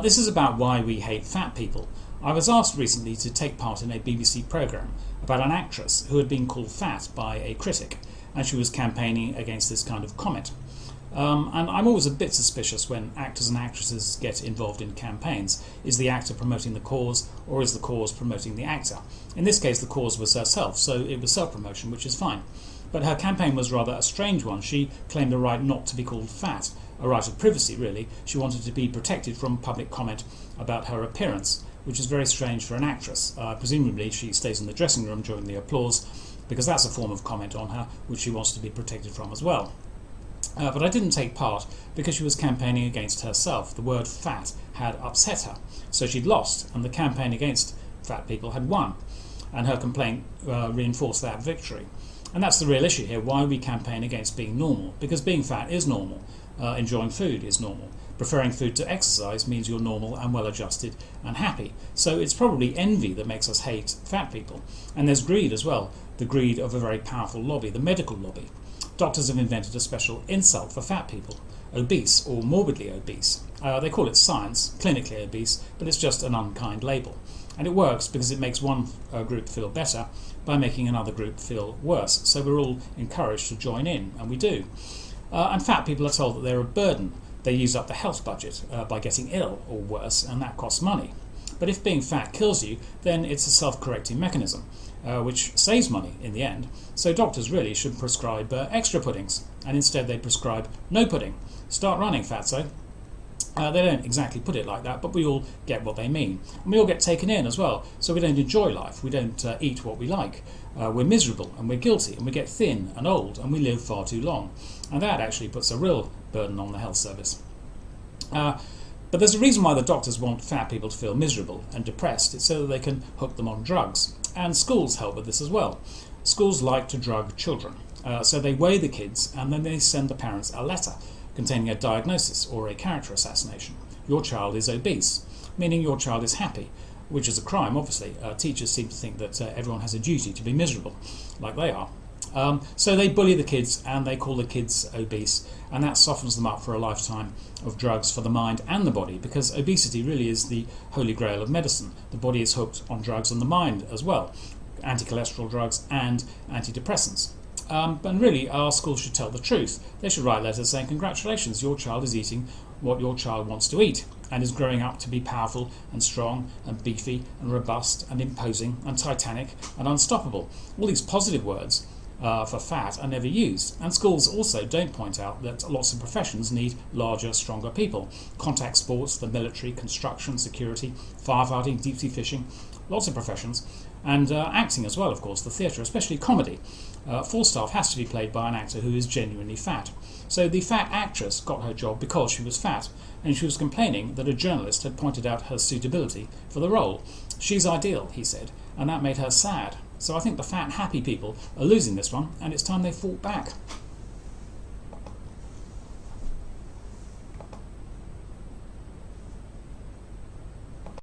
This is about why we hate fat people. I was asked recently to take part in a BBC programme about an actress who had been called fat by a critic, and she was campaigning against this kind of comment. And I'm always a bit suspicious when actors and actresses get involved in campaigns. Is the actor promoting the cause, or is the cause promoting the actor? In this case, the cause was herself, so it was self-promotion, which is fine. But her campaign was rather a strange one. She claimed a right not to be called fat, a right of privacy, really. She wanted to be protected from public comment about her appearance, which is very strange for an actress. Presumably she stays in the dressing room during the applause, because that's a form of comment on her, which she wants to be protected from as well. But I didn't take part because she was campaigning against herself. The word fat had upset her, so she'd lost, and the campaign against fat people had won, and her complaint reinforced that victory. And that's the real issue here, why we campaign against being normal, because being fat is normal, enjoying food is normal. Preferring food to exercise means you're normal and well-adjusted and happy. So it's probably envy that makes us hate fat people. And there's greed as well, the greed of a very powerful lobby, the medical lobby. Doctors have invented a special insult for fat people, obese or morbidly obese. They call it science, clinically obese, but it's just an unkind label. And it works because it makes one group feel better by making another group feel worse. So we're all encouraged to join in, and we do. And fat people are told that they're a burden. They use up the health budget by getting ill or worse, and that costs money. But if being fat kills you, then it's a self-correcting mechanism, which saves money in the end. So doctors really should prescribe extra puddings, and instead they prescribe no pudding. Start running, fatso. They don't exactly put it like that, but we all get what they mean. And we all get taken in as well, so we don't enjoy life, we don't eat what we like. We're miserable and we're guilty and we get thin and old and we live far too long. And that actually puts a real burden on the health service. But there's a reason why the doctors want fat people to feel miserable and depressed. It's so that they can hook them on drugs. And schools help with this as well. Schools like to drug children. So they weigh the kids and then they send the parents a letter containing a diagnosis or a character assassination. Your child is obese, meaning your child is happy, which is a crime, obviously. Teachers seem to think that everyone has a duty to be miserable, like they are. So they bully the kids and they call the kids obese, and that softens them up for a lifetime of drugs for the mind and the body, because obesity really is the holy grail of medicine. The body is hooked on drugs and the mind as well, anti-cholesterol drugs and anti-depressants. But really, our schools should tell the truth. They should write letters saying, congratulations, your child is eating what your child wants to eat and is growing up to be powerful and strong and beefy and robust and imposing and titanic and unstoppable. All these positive words for fat are never used. And schools also don't point out that lots of professions need larger, stronger people. Contact sports, the military, construction, security, firefighting, deep sea fishing, lots of professions. And acting as well, of course, the theatre, especially comedy. Falstaff has to be played by an actor who is genuinely fat. So the fat actress got her job because she was fat, and she was complaining that a journalist had pointed out her suitability for the role. She's ideal, he said, and that made her sad. So I think the fat, happy people are losing this one, and it's time they fought back.